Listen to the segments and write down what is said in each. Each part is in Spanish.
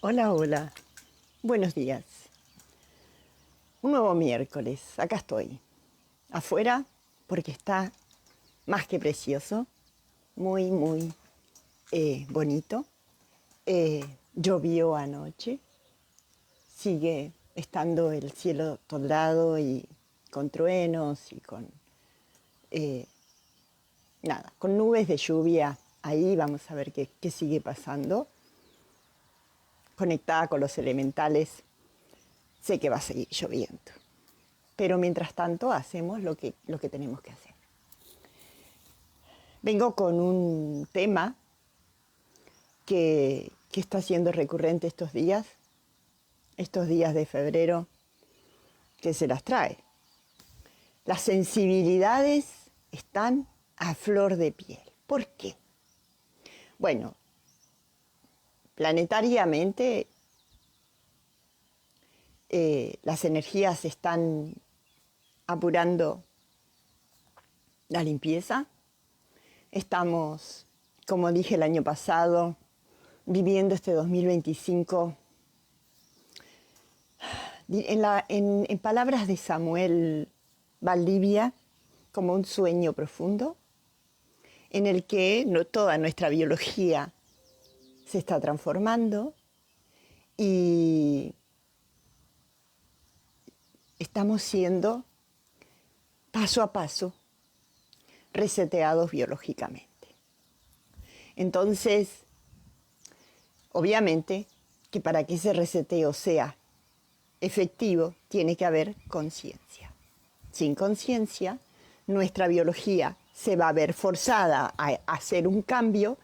Hola, hola. Buenos días. Un nuevo miércoles. Acá estoy. Afuera porque está más que precioso. Muy, muy bonito. Llovió anoche. Sigue estando el cielo toldado y con truenos y con nada, con nubes de lluvia. Ahí vamos a ver qué sigue pasando. Conectada con los elementales, sé que va a seguir lloviendo. Pero mientras tanto hacemos lo que tenemos que hacer. Vengo con un tema que está siendo recurrente estos días de febrero, que se las trae. Las sensibilidades están a flor de piel. ¿Por qué? Bueno, planetariamente las energías están apurando la limpieza. Estamos, como dije el año pasado, viviendo este 2025 en palabras de Samuel Valdivia, como un sueño profundo, en el que toda nuestra biología se está transformando y estamos siendo paso a paso reseteados biológicamente. Entonces, obviamente que para que ese reseteo sea efectivo, tiene que haber conciencia. Sin conciencia, nuestra biología se va a ver forzada a hacer un cambio,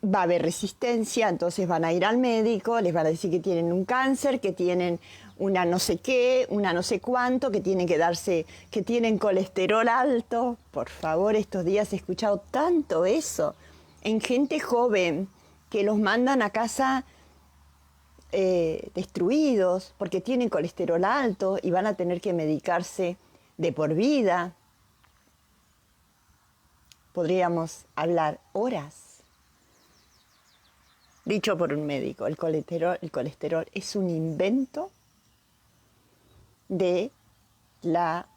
va a haber resistencia, entonces van a ir al médico, les van a decir que tienen un cáncer, que tienen una no sé qué, una no sé cuánto, que tienen que darse, que tienen colesterol alto. Por favor, estos días he escuchado tanto eso en gente joven que los mandan a casa destruidos porque tienen colesterol alto y van a tener que medicarse de por vida. Podríamos hablar horas. Dicho por un médico, el colesterol es un invento de la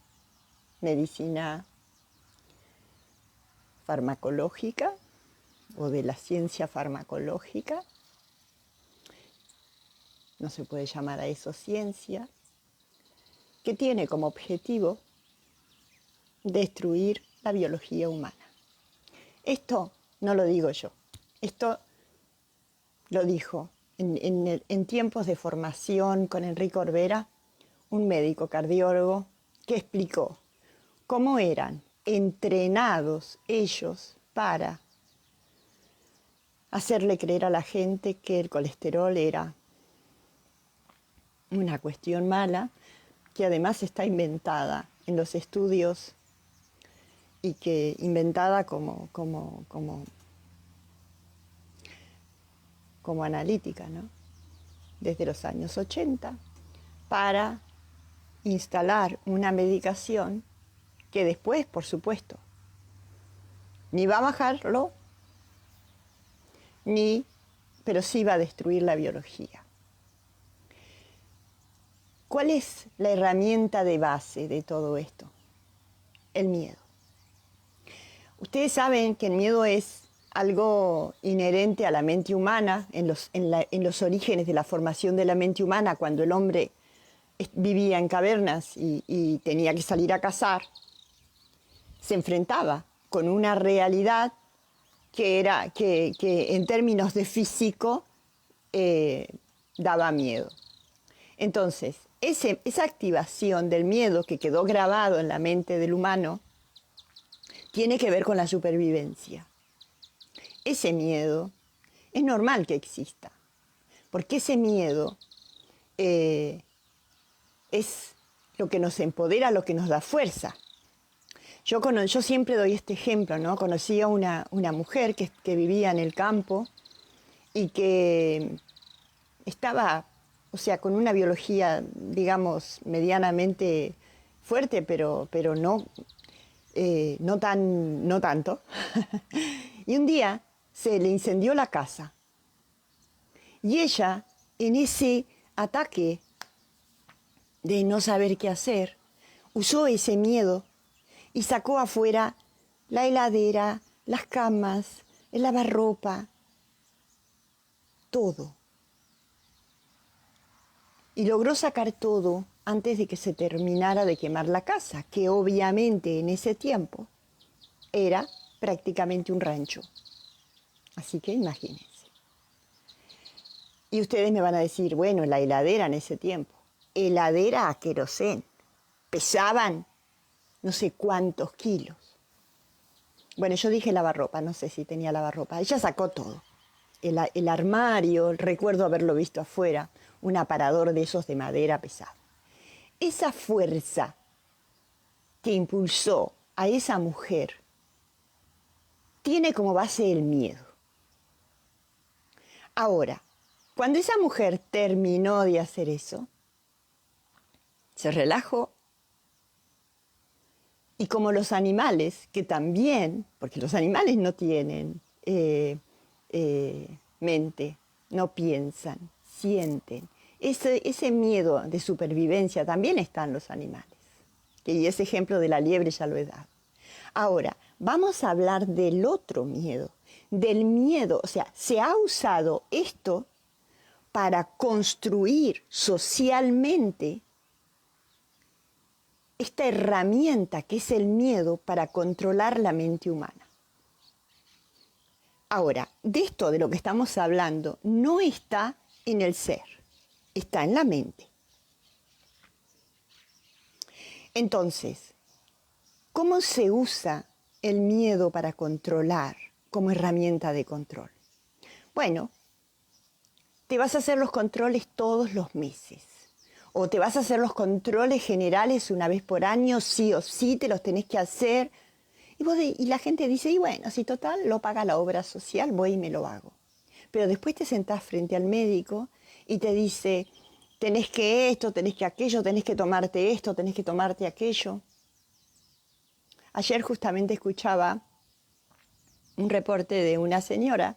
medicina farmacológica o de la ciencia farmacológica. No se puede llamar a eso ciencia, que tiene como objetivo destruir la biología humana. Esto no lo digo yo, esto lo dijo en tiempos de formación con Enrique Orbera, un médico cardiólogo que explicó cómo eran entrenados ellos para hacerle creer a la gente que el colesterol era una cuestión mala, que además está inventada en los estudios y que inventada como analítica, ¿no? Desde los años 80, para instalar una medicación que después, por supuesto, ni va a bajarlo, pero sí va a destruir la biología. ¿Cuál es la herramienta de base de todo esto? El miedo. Ustedes saben que el miedo es algo inherente a la mente humana, en los orígenes de la formación de la mente humana, cuando el hombre vivía en cavernas y tenía que salir a cazar, se enfrentaba con una realidad que en términos de físico daba miedo. Entonces, esa activación del miedo que quedó grabado en la mente del humano tiene que ver con la supervivencia. Ese miedo es normal que exista, porque ese miedo es lo que nos empodera, lo que nos da fuerza. Yo siempre doy este ejemplo, ¿no? Conocí a una mujer que vivía en el campo y que estaba, o sea, con una biología, digamos, medianamente fuerte, pero no tanto. Y un día se le incendió la casa y ella en ese ataque de no saber qué hacer, usó ese miedo y sacó afuera la heladera, las camas, el lavarropa, todo. Y logró sacar todo antes de que se terminara de quemar la casa, que obviamente en ese tiempo era prácticamente un rancho. Así que imagínense. Y ustedes me van a decir, bueno, la heladera en ese tiempo, heladera a querosén, pesaban no sé cuántos kilos. Bueno, yo dije lavarropa, no sé si tenía lavarropa. Ella sacó todo. El armario, recuerdo haberlo visto afuera, un aparador de esos de madera pesado. Esa fuerza que impulsó a esa mujer tiene como base el miedo. Ahora, cuando esa mujer terminó de hacer eso, se relajó. Y como los animales, que también, porque los animales no tienen mente, no piensan, sienten. Ese miedo de supervivencia también está en los animales. Y ese ejemplo de la liebre ya lo he dado. Ahora, vamos a hablar del otro miedo. Del miedo, o sea, se ha usado esto para construir socialmente esta herramienta que es el miedo para controlar la mente humana. Ahora, de esto de lo que estamos hablando no está en el ser, está en la mente. Entonces, ¿cómo se usa el miedo para controlar como herramienta de control? Bueno, te vas a hacer los controles todos los meses. O te vas a hacer los controles generales una vez por año, sí o sí, te los tenés que hacer. Y la gente dice, y bueno, si total lo paga la obra social, voy y me lo hago. Pero después te sentás frente al médico y te dice, tenés que esto, tenés que aquello, tenés que tomarte esto, tenés que tomarte aquello. Ayer justamente escuchaba un reporte de una señora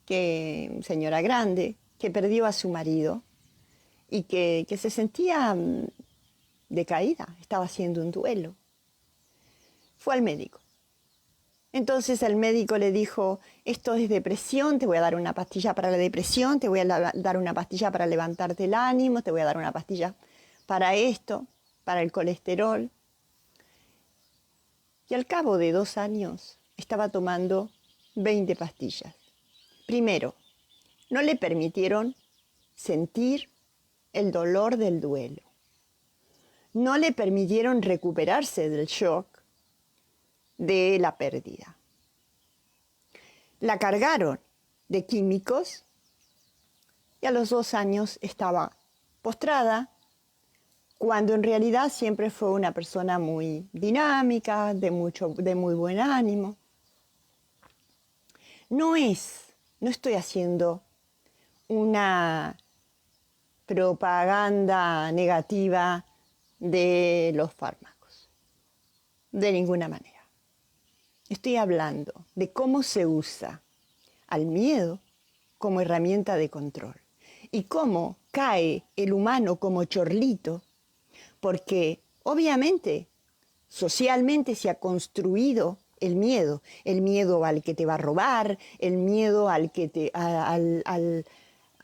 grande, que perdió a su marido y que se sentía decaída, estaba haciendo un duelo. Fue al médico. Entonces el médico le dijo, esto es depresión, te voy a dar una pastilla para la depresión, te voy a dar una pastilla para levantarte el ánimo, te voy a dar una pastilla para esto, para el colesterol. Y al cabo de 2 años estaba tomando 20 pastillas. Primero, no le permitieron sentir el dolor del duelo. No le permitieron recuperarse del shock de la pérdida. La cargaron de químicos y a los 2 años estaba postrada, cuando en realidad siempre fue una persona muy dinámica, de muy buen ánimo. No estoy haciendo una propaganda negativa de los fármacos, de ninguna manera. Estoy hablando de cómo se usa al miedo como herramienta de control y cómo cae el humano como chorlito, porque obviamente socialmente se ha construido el miedo al que te va a robar, el miedo a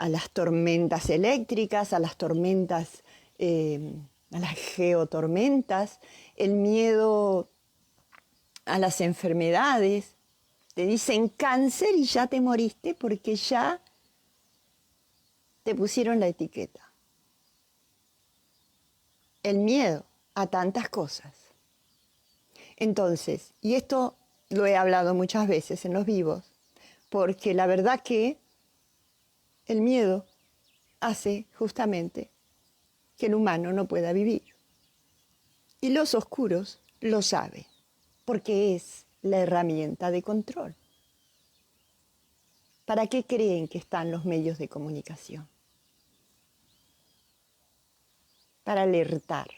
las tormentas eléctricas, a las tormentas, a las geotormentas, el miedo a las enfermedades. Te dicen cáncer y ya te moriste porque ya te pusieron la etiqueta. El miedo a tantas cosas. Entonces, y esto lo he hablado muchas veces en los vivos, porque la verdad que el miedo hace justamente que el humano no pueda vivir. Y los oscuros lo saben, porque es la herramienta de control. ¿Para qué creen que están los medios de comunicación? Para alertar.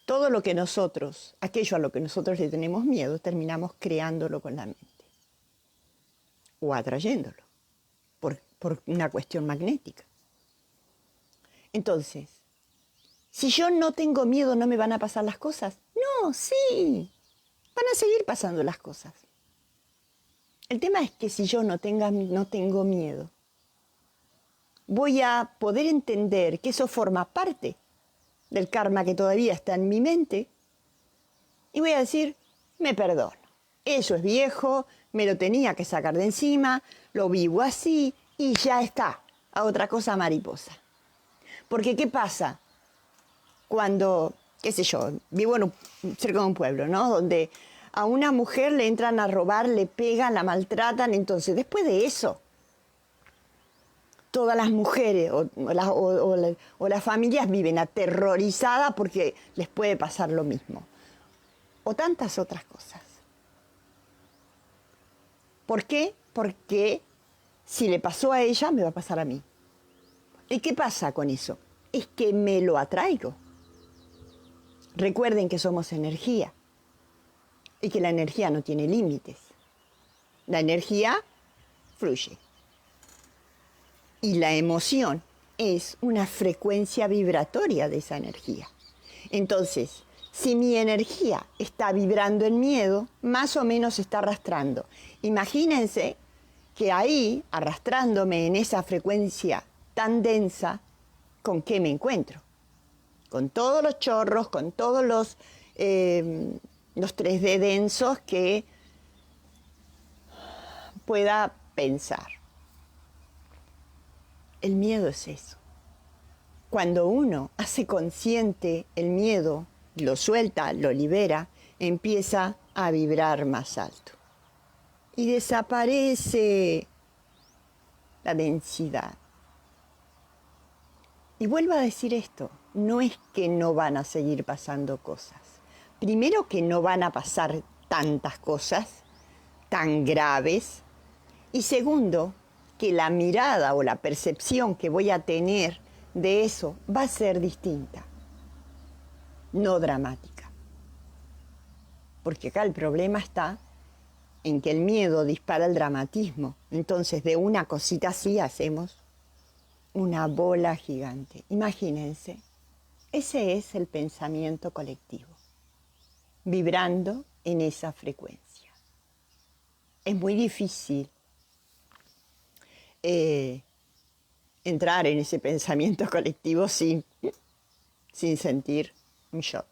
Todo lo que aquello a lo que nosotros le tenemos miedo, terminamos creándolo con la mente. o atrayéndolo por una cuestión magnética. Entonces, si yo no tengo miedo, ¿no me van a pasar las cosas? No, sí, van a seguir pasando las cosas. El tema es que si yo no tengo miedo, voy a poder entender que eso forma parte del karma que todavía está en mi mente y voy a decir, me perdono. Eso es viejo, me lo tenía que sacar de encima, lo vivo así y ya está. A otra cosa mariposa. Porque ¿qué pasa? Cuando, qué sé yo, vivo cerca de un pueblo, ¿no? Donde a una mujer le entran a robar, le pegan, la maltratan. Entonces, después de eso, todas las mujeres o las familias viven aterrorizadas porque les puede pasar lo mismo. O tantas otras cosas. ¿Por qué? Porque si le pasó a ella, me va a pasar a mí. ¿Y qué pasa con eso? Es que me lo atraigo. Recuerden que somos energía y que la energía no tiene límites. La energía fluye. Y la emoción es una frecuencia vibratoria de esa energía. Entonces, si mi energía está vibrando en miedo, más o menos está arrastrando. Imagínense que ahí, arrastrándome en esa frecuencia tan densa, ¿con qué me encuentro? Con todos los chorros, con todos los 3D densos que pueda pensar. El miedo es eso. Cuando uno hace consciente el miedo, lo suelta, lo libera, empieza a vibrar más alto. Y desaparece la densidad. Y vuelvo a decir esto, no es que no van a seguir pasando cosas. Primero que no van a pasar tantas cosas tan graves. Y segundo, que la mirada o la percepción que voy a tener de eso va a ser distinta, no dramática. Porque acá el problema está en que el miedo dispara el dramatismo. Entonces de una cosita así hacemos una bola gigante. Imagínense, ese es el pensamiento colectivo, vibrando en esa frecuencia. Es muy difícil entrar en ese pensamiento colectivo sin sentir un shock.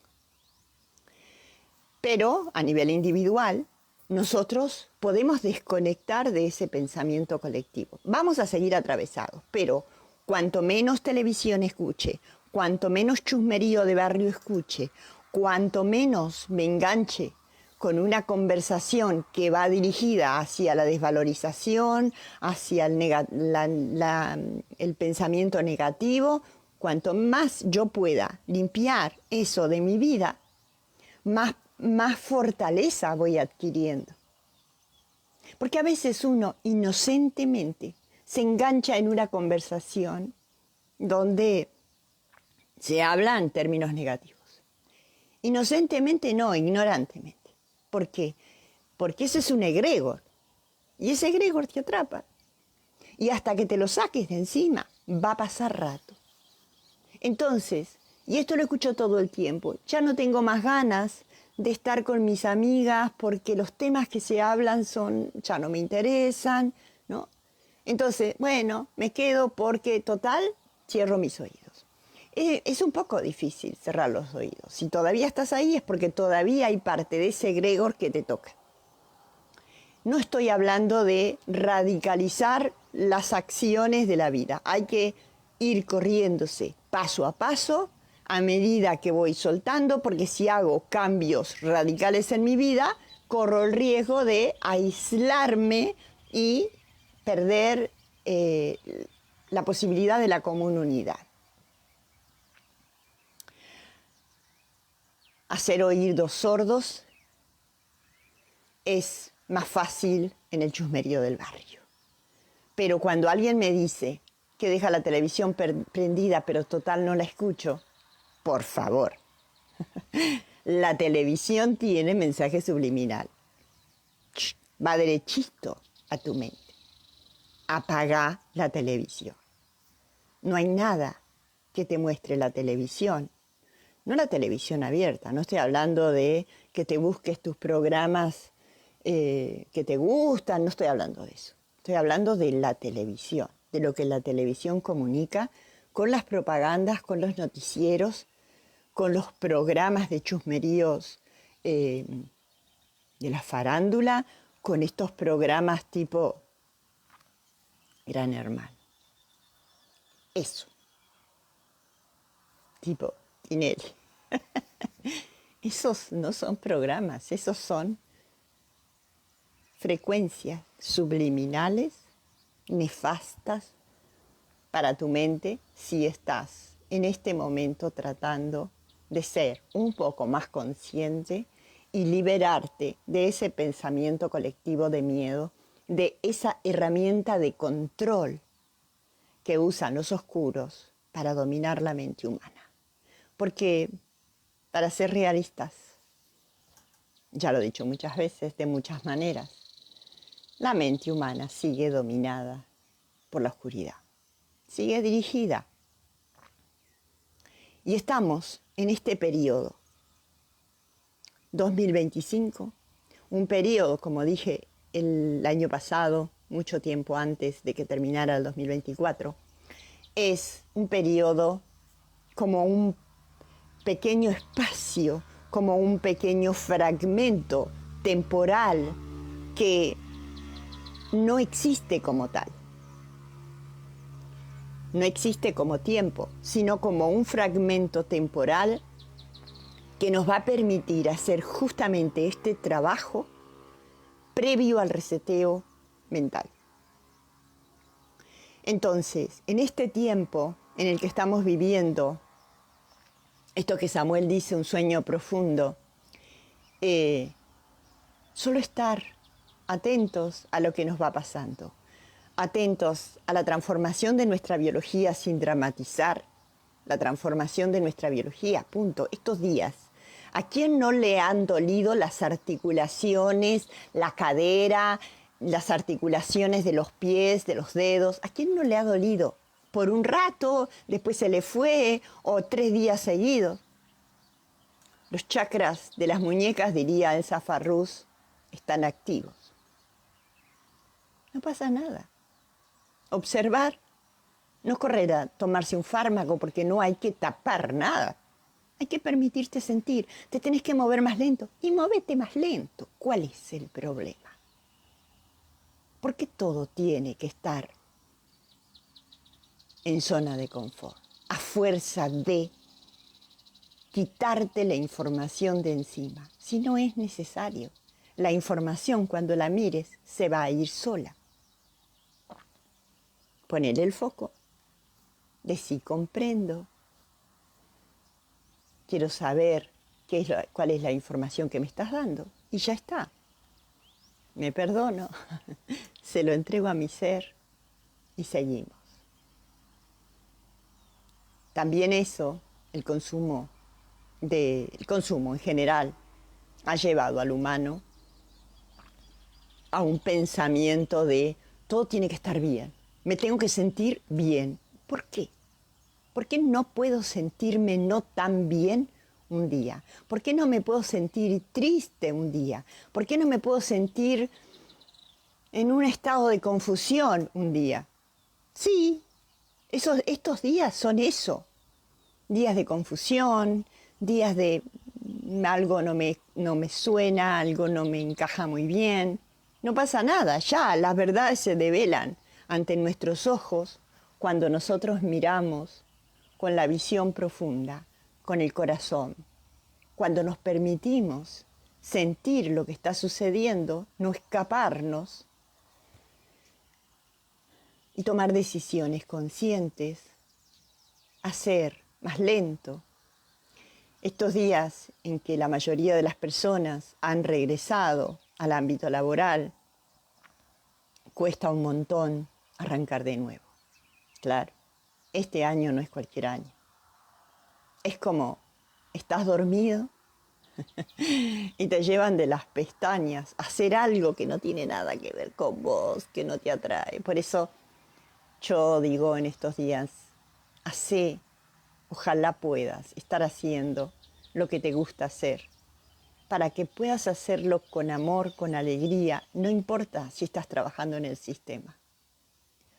Pero a nivel individual, nosotros podemos desconectar de ese pensamiento colectivo. Vamos a seguir atravesados, pero cuanto menos televisión escuche, cuanto menos chusmerío de barrio escuche, cuanto menos me enganche con una conversación que va dirigida hacia la desvalorización, hacia el pensamiento negativo, cuanto más yo pueda limpiar eso de mi vida, más fortaleza voy adquiriendo. Porque a veces uno inocentemente se engancha en una conversación donde se habla en términos negativos. Inocentemente no, ignorantemente. ¿Por qué? Porque ese es un egregor. Y ese egregor te atrapa. Y hasta que te lo saques de encima, va a pasar rato. Entonces, y esto lo escucho todo el tiempo, ya no tengo más ganas de estar con mis amigas porque los temas que se hablan ya no me interesan, ¿no? Entonces, bueno, me quedo porque total, cierro mis oídos. Es un poco difícil cerrar los oídos. Si todavía estás ahí es porque todavía hay parte de ese egregor que te toca. No estoy hablando de radicalizar las acciones de la vida. Hay que ir corriéndose paso a paso a medida que voy soltando, porque si hago cambios radicales en mi vida, corro el riesgo de aislarme y perder la posibilidad de la común unidad. Hacer oídos sordos es más fácil en el chusmerío del barrio. Pero cuando alguien me dice que deja la televisión prendida, pero total no la escucho, por favor, la televisión tiene mensaje subliminal. Va derechito a tu mente. Apagá la televisión. No hay nada que te muestre la televisión. No la televisión abierta, no estoy hablando de que te busques tus programas que te gustan, no estoy hablando de eso. Estoy hablando de la televisión, de lo que la televisión comunica con las propagandas, con los noticieros, con los programas de chusmeríos de la farándula, con estos programas tipo Gran Hermano. Eso. Tipo Tinelli. Esos no son programas, esos son frecuencias subliminales, nefastas para tu mente si estás en este momento tratando de ser un poco más consciente y liberarte de ese pensamiento colectivo de miedo, de esa herramienta de control que usan los oscuros para dominar la mente humana. Porque, para ser realistas, ya lo he dicho muchas veces, de muchas maneras, la mente humana sigue dominada por la oscuridad, sigue dirigida. Y estamos en este periodo, 2025, un periodo, como dije el año pasado, mucho tiempo antes de que terminara el 2024, es un periodo como un pequeño espacio, como un pequeño fragmento temporal que no existe como tal. No existe como tiempo, sino como un fragmento temporal que nos va a permitir hacer justamente este trabajo previo al reseteo mental. Entonces, en este tiempo en el que estamos viviendo, esto que Samuel dice, un sueño profundo, solo estar atentos a lo que nos va pasando, atentos a la transformación de nuestra biología sin dramatizar, la transformación de nuestra biología, punto. Estos días, ¿a quién no le han dolido las articulaciones, la cadera, las articulaciones de los pies, de los dedos? ¿A quién no le ha dolido? Por un rato, después se le fue, o 3 días seguidos. Los chakras de las muñecas, diría Elsa Farrús, están activos. No pasa nada. Observar, no correr a tomarse un fármaco porque no hay que tapar nada. Hay que permitirte sentir. Te tenés que mover más lento. Y móvete más lento. ¿Cuál es el problema? ¿Por qué todo tiene que estar en zona de confort? A fuerza de quitarte la información de encima. Si no es necesario. La información, cuando la mires, se va a ir sola. Ponele el foco. Decí, comprendo. Quiero saber cuál es la información que me estás dando. Y ya está. Me perdono. Se lo entrego a mi ser y seguimos. También eso, el consumo en general, ha llevado al humano a un pensamiento de todo tiene que estar bien. Me tengo que sentir bien. ¿Por qué? ¿Por qué no puedo sentirme no tan bien un día? ¿Por qué no me puedo sentir triste un día? ¿Por qué no me puedo sentir en un estado de confusión un día? Sí, estos días son eso. Días de confusión, días de algo no me suena, algo no me encaja muy bien. No pasa nada, ya las verdades se develan ante nuestros ojos cuando nosotros miramos con la visión profunda, con el corazón. Cuando nos permitimos sentir lo que está sucediendo, no escaparnos y tomar decisiones conscientes, hacer más lento. Estos días en que la mayoría de las personas han regresado al ámbito laboral, cuesta un montón arrancar de nuevo. Claro, este año no es cualquier año. Es como, estás dormido y te llevan de las pestañas a hacer algo que no tiene nada que ver con vos, que no te atrae. Por eso Yo digo en estos días, hacé, ojalá puedas estar haciendo lo que te gusta hacer, para que puedas hacerlo con amor, con alegría, no importa si estás trabajando en el sistema.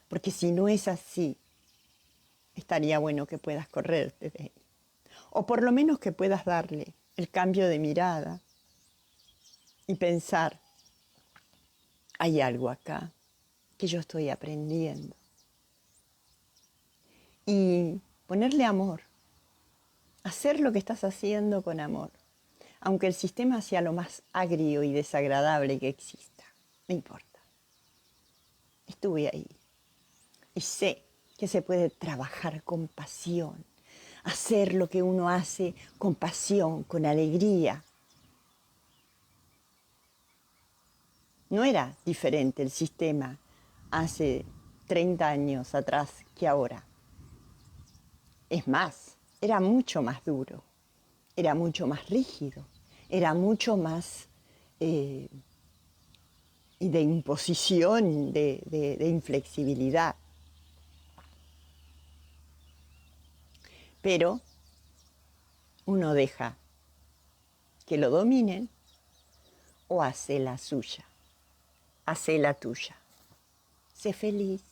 Porque si no es así, estaría bueno que puedas correrte de él. O por lo menos que puedas darle el cambio de mirada y pensar, hay algo acá que yo estoy aprendiendo. Y ponerle amor, hacer lo que estás haciendo con amor, aunque el sistema sea lo más agrio y desagradable que exista, no importa. Estuve ahí y sé que se puede trabajar con pasión, hacer lo que uno hace con pasión, con alegría. No era diferente el sistema hace 30 años atrás que ahora. Es más, era mucho más duro, era mucho más rígido, era mucho más de imposición, de inflexibilidad. Pero uno deja que lo dominen o hace la suya, hace la tuya. Sé feliz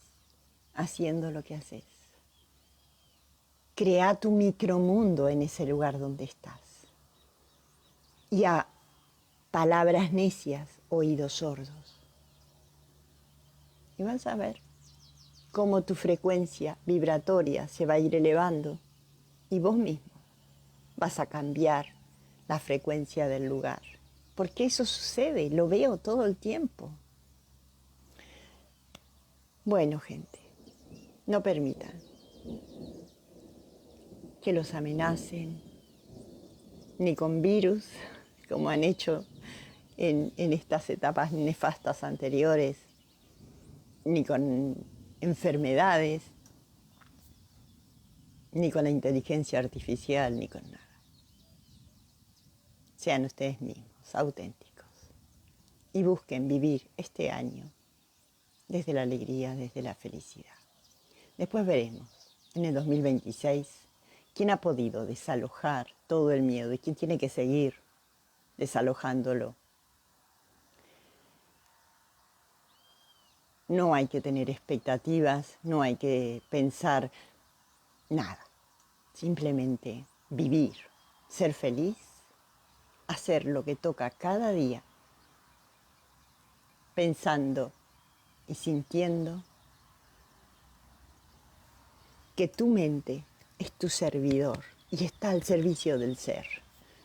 haciendo lo que haces. Crea tu micromundo en ese lugar donde estás. Y a palabras necias, oídos sordos. Y vas a ver cómo tu frecuencia vibratoria se va a ir elevando y vos mismo vas a cambiar la frecuencia del lugar. Porque eso sucede, lo veo todo el tiempo. Bueno, gente, no permitan que los amenacen, ni con virus, como han hecho en estas etapas nefastas anteriores, ni con enfermedades, ni con la inteligencia artificial, ni con nada. Sean ustedes mismos, auténticos, y busquen vivir este año desde la alegría, desde la felicidad. Después veremos, en el 2026, quién ha podido desalojar todo el miedo y quién tiene que seguir desalojándolo. No hay que tener expectativas, no hay que pensar nada. Simplemente vivir, ser feliz, hacer lo que toca cada día, pensando y sintiendo que tu mente es tu servidor y está al servicio del ser,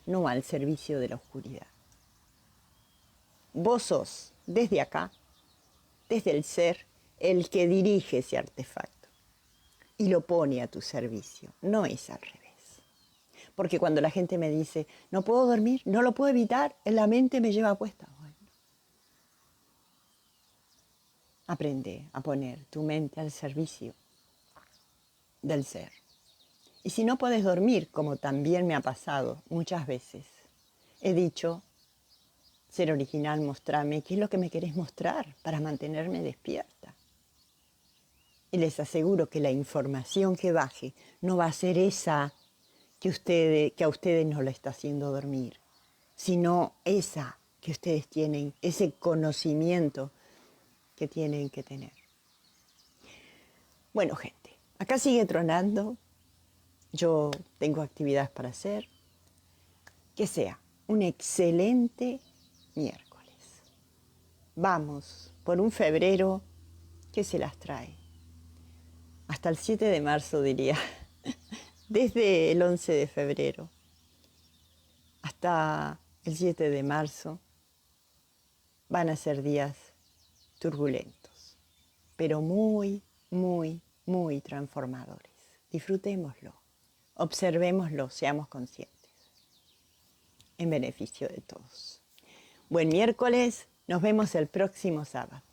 no al servicio de la oscuridad. Vos sos, desde acá, desde el ser, el que dirige ese artefacto y lo pone a tu servicio, no es al revés. Porque cuando la gente me dice, no puedo dormir, no lo puedo evitar, en la mente me lleva puesta. Bueno, aprende a poner tu mente al servicio del ser. Y si no puedes dormir, como también me ha pasado muchas veces, he dicho, ser original, mostrame qué es lo que me querés mostrar para mantenerme despierta. Y les aseguro que la información que baje no va a ser esa que a ustedes no la está haciendo dormir, sino esa que ustedes tienen, ese conocimiento que tienen que tener. Bueno, gente, acá sigue tronando. Yo tengo actividades para hacer. Que sea un excelente miércoles. Vamos por un febrero que se las trae. Hasta el 7 de marzo diría. Desde el 11 de febrero hasta el 7 de marzo van a ser días turbulentos, pero muy, muy, muy transformadores. Disfrutémoslo, observémoslo, seamos conscientes, en beneficio de todos. Buen miércoles, nos vemos el próximo sábado.